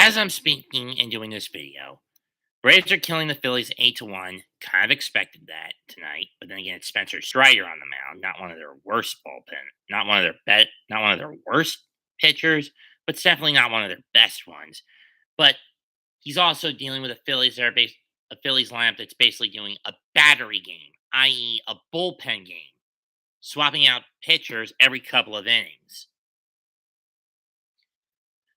As I'm speaking and doing this video, Braves are killing the Phillies 8-1. Kind of expected that tonight, but then again, it's Spencer Strider on the mound, not one of their worst bullpen, not one of their worst pitchers, but it's definitely not one of their best ones. But he's also dealing with a Phillies lineup that's basically doing a battery game, i.e., a bullpen game, swapping out pitchers every couple of innings.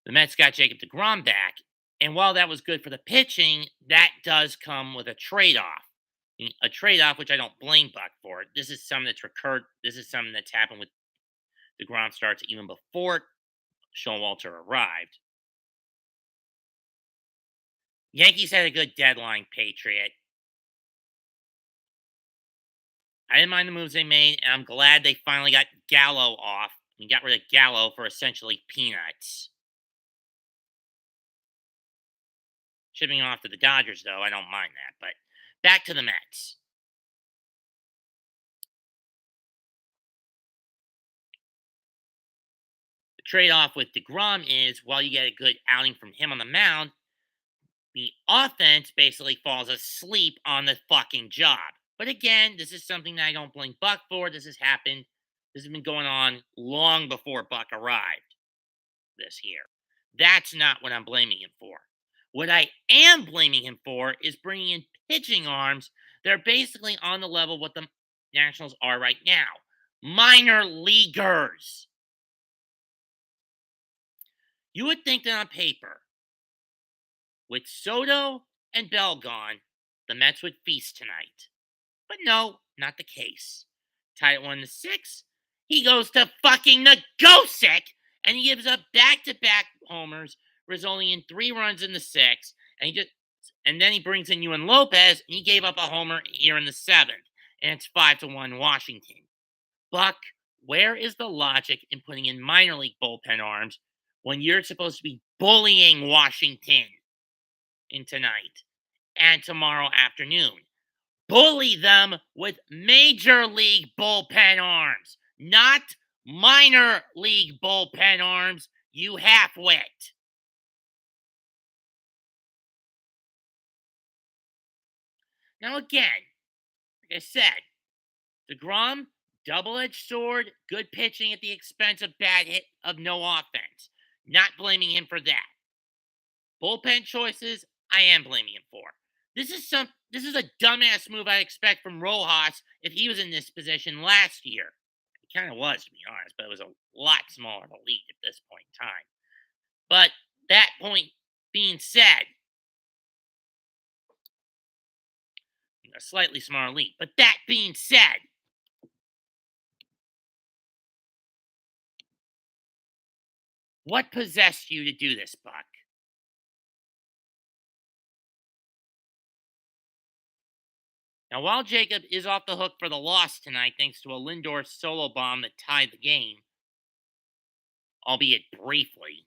The Mets got Jacob DeGrom back, and while that was good for the pitching, that does come with a trade-off. A trade-off which I don't blame Buck for. This is something that's recurred. This is something that's happened with DeGrom starts even before Showalter arrived. Yankees had a good deadline, Patriot. I didn't mind the moves they made, and I'm glad they finally got Gallo off and got rid of Gallo for essentially peanuts. Shipping off to the Dodgers, though, I don't mind that. But back to the Mets. The trade-off with DeGrom is, while you get a good outing from him on the mound, the offense basically falls asleep on the fucking job. But again, this is something that I don't blame Buck for. This has happened. This has been going on long before Buck arrived this year. That's not what I'm blaming him for. What I am blaming him for is bringing in pitching arms that are basically on the level of what the Nationals are right now. Minor leaguers. You would think that on paper, with Soto and Bell gone, the Mets would feast tonight. But no, not the case. Tied at 1-6, he goes to fucking Nagosick, and he gives up back-to-back homers, resulting in 3 runs in the 6th, and then he brings in Ewan Lopez, and he gave up a homer here in the 7th, and it's 5-1 Washington. Buck, where is the logic in putting in minor league bullpen arms when you're supposed to be bullying Washington in tonight and tomorrow afternoon? Bully them with major league bullpen arms, not minor league bullpen arms, you half-wit. Now again, like I said, DeGrom, double-edged sword, good pitching at the expense of no offense. Not blaming him for that. Bullpen choices, I am blaming him for. This is a dumbass move I expect from Rojas if he was in this position last year. It kind of was, to be honest, but it was a lot smaller of a lead at this point in time. But that point being said, a slightly smaller lead. But that being said, what possessed you to do this, Buck? Now, while Jacob is off the hook for the loss tonight thanks to a Lindor solo bomb that tied the game, albeit briefly,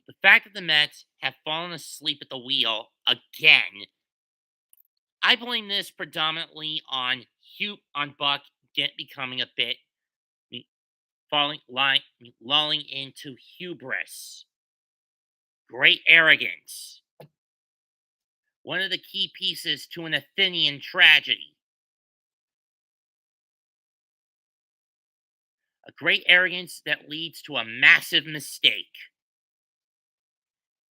the fact that the Mets have fallen asleep at the wheel again, I blame this predominantly on Buck becoming a bit lulling into hubris, great arrogance, one of the key pieces to an Athenian tragedy. A great arrogance that leads to a massive mistake.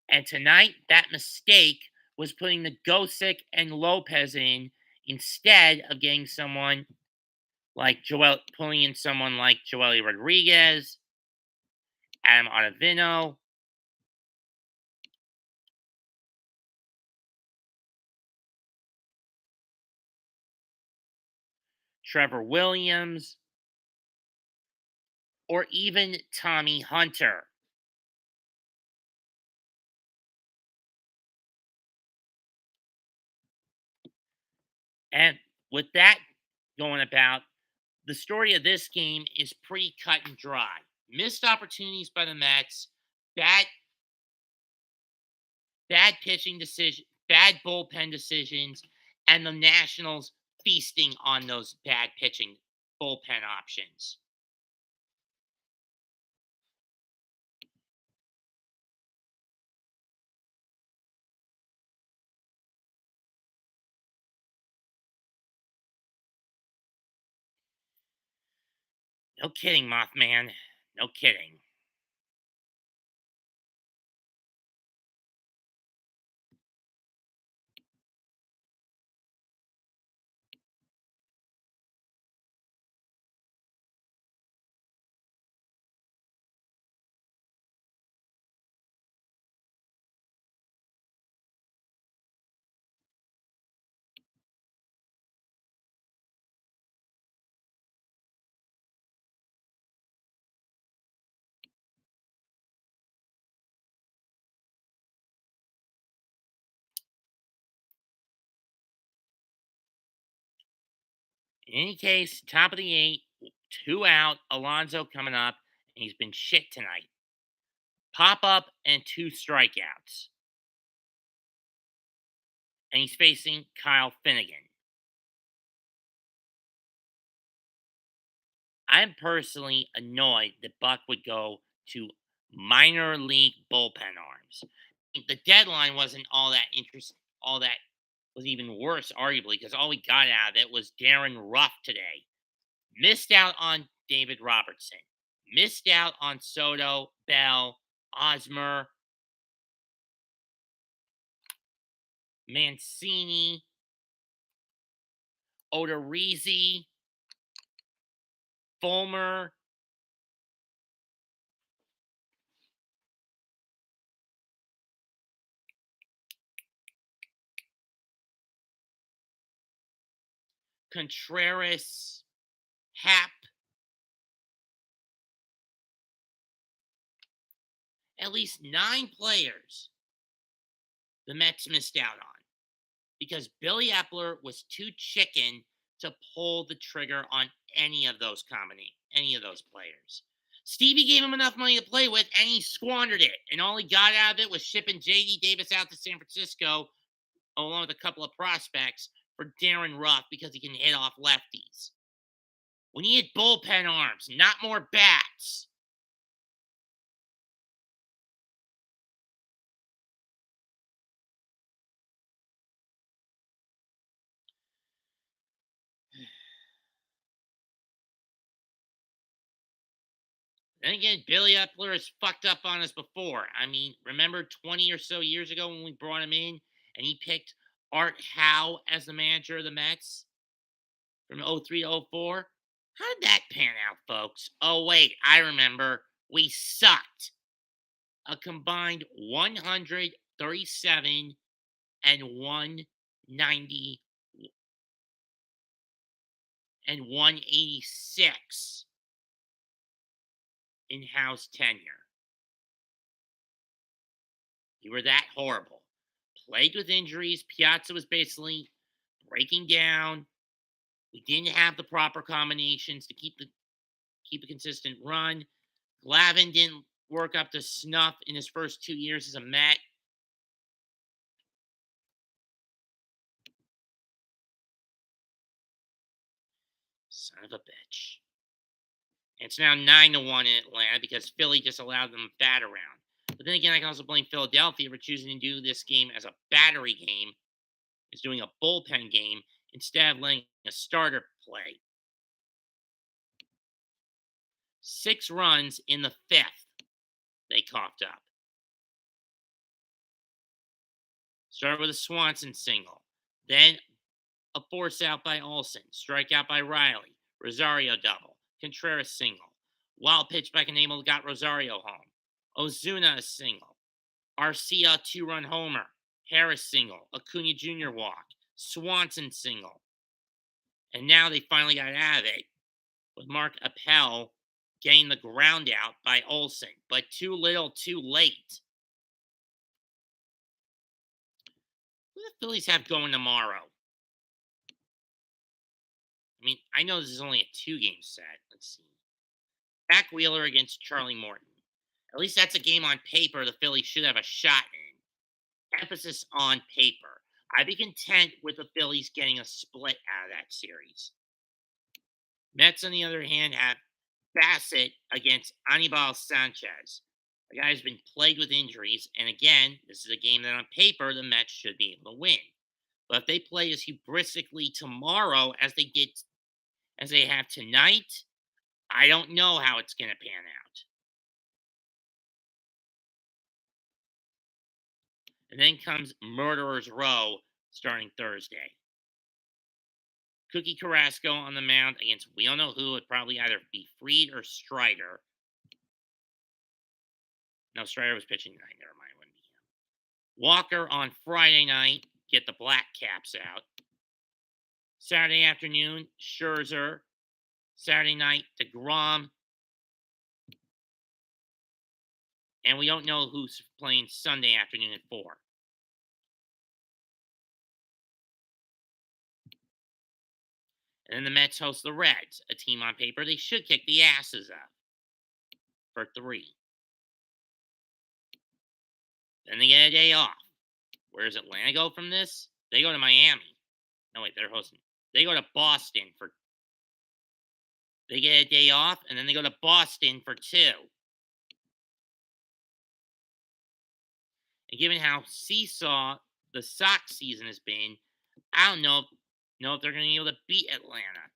And tonight, that mistake was putting the Gosick and Lopez in instead of getting someone like pulling in someone like Joely Rodriguez, Adam Ottavino, Trevor Williams, or even Tommy Hunter. And with that going about, the story of this game is pretty cut and dry. Missed opportunities by the Mets, bad Bad pitching decision, bad bullpen decisions, and the Nationals feasting on those bad pitching bullpen options. No kidding, Mothman. No kidding. In any case, top of the eight, two out. Alonso coming up, and he's been shit tonight. Pop up and two strikeouts. And he's facing Kyle Finnegan. I'm personally annoyed that Buck would go to minor league bullpen arms. The deadline wasn't all that interesting. All that was even worse, arguably, because all we got out of it was Darren Ruff today. Missed out on David Robertson. Missed out on Soto, Bell, Osmer, Mancini, Odorizzi, Fulmer. Contreras, Hap. At least 9 players the Mets missed out on because Billy Epler was too chicken to pull the trigger on any of those players. Stevie gave him enough money to play with, and he squandered it. And all he got out of it was shipping J.D. Davis out to San Francisco, along with a couple of prospects, for Darren Ruff because he can hit off lefties. We need bullpen arms, not more bats. Then again, Billy Epler has fucked up on us before. I mean, remember 20 or so years ago when we brought him in and he picked Art Howe as the manager of the Mets from '03 to '04? How did that pan out, folks? Oh, wait, I remember. We sucked. A combined 137 and 190 and 186 in Howe's tenure. You were that horrible. Plagued with injuries. Piazza was basically breaking down. We didn't have the proper combinations to keep a consistent run. Glavin didn't work up to snuff in his first 2 years as a Met. Son of a bitch. It's now 9-1 in Atlanta because Philly just allowed them to bat around. But then again, I can also blame Philadelphia for choosing to do this game as a battery game, is doing a bullpen game instead of letting a starter play. 6 runs in the fifth, they coughed up. Started with a Swanson single, then a force out by Olson, strikeout by Riley, Rosario double, Contreras single. Wild pitch by Knebel got Rosario home. Ozuna a single. Arcia 2-run homer. Harris single. Acuna Jr. walk. Swanson single. And now they finally got out of it with Mark Appel getting the ground out by Olson, but too little, too late. Who do the Phillies have going tomorrow? I mean, I know this is only a 2-game set. Let's see. Jack Wheeler against Charlie Morton. At least that's a game on paper the Phillies should have a shot in. emphasis on paper. I'd be content with the Phillies getting a split out of that series. Mets, on the other hand, have Bassett against Anibal Sanchez. The guy's been plagued with injuries, and again, this is a game that on paper the Mets should be able to win. But if they play as hubristically tomorrow as they have tonight, I don't know how it's going to pan out. And then comes Murderer's Row starting Thursday. Cookie Carrasco on the mound against we don't know who. It'd probably either be Freed or Strider. No, Strider was pitching tonight. Never mind. It wouldn't be him. Walker on Friday night. Get the black caps out. Saturday afternoon, Scherzer. Saturday night, DeGrom. And we don't know who's playing Sunday afternoon at 4. And then the Mets host the Reds, a team on paper they should kick the asses of, for 3. Then they get a day off. Where does Atlanta go from this? They go to Miami. No, wait, they're hosting. They go to Boston for. They get a day off, and then they go to Boston for 2. And given how seesaw the Sox season has been, I don't know if they're going to be able to beat Atlanta.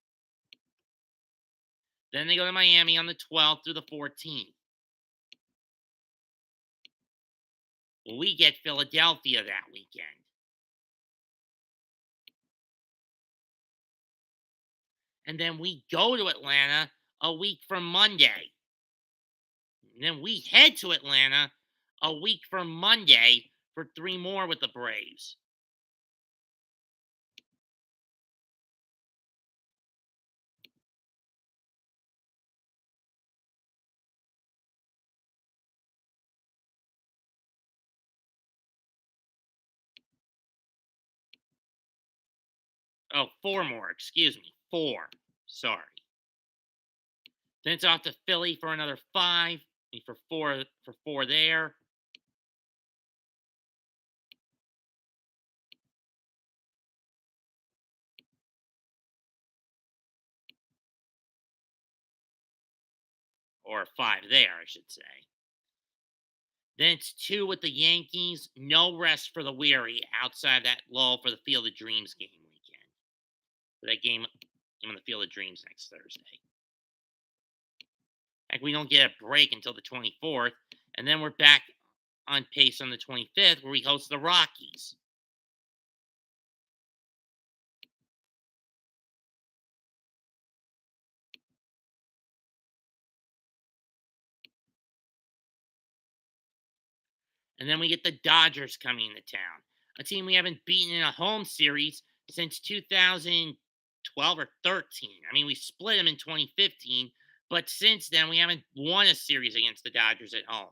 Then they go to Miami on the 12th through the 14th. Well, we get Philadelphia that weekend. And then we go to Atlanta a week from Monday. And then we head to Atlanta a week from Monday for 3 more with the Braves. Oh, 4 more. Excuse me. 4. Sorry. Then it's off to Philly for another 5. For 4 there. Or 5 there, I should say. Then it's 2 with the Yankees. No rest for the weary outside that lull for the Field of Dreams game weekend. For that game on the Field of Dreams next Thursday. Like we don't get a break until the 24th, and then we're back on pace on the 25th where we host the Rockies. And then we get the Dodgers coming into town, a team we haven't beaten in a home series since 2012 or 13. I mean, we split them in 2015, but since then we haven't won a series against the Dodgers at home.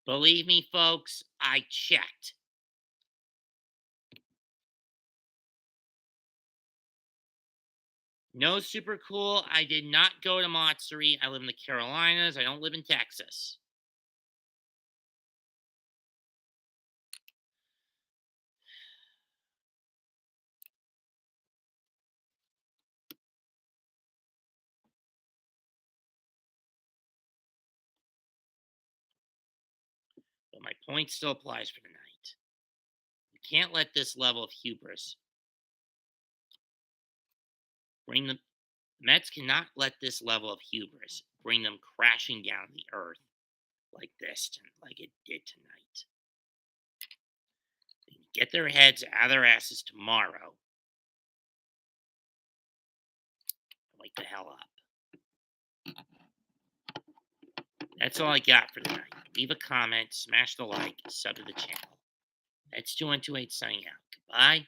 Believe me, folks, I checked. No super cool. I did not go to Matsuri. I live in the Carolinas. I don't live in Texas. But my point still applies for tonight. You can't let this level of hubris bring them. Mets cannot let this level of hubris bring them crashing down to the earth like this, like it did tonight. They can get their heads out of their asses tomorrow. Wake the hell up. That's all I got for tonight. Leave a comment, smash the like, sub to the channel. That's 2128 signing out. Goodbye.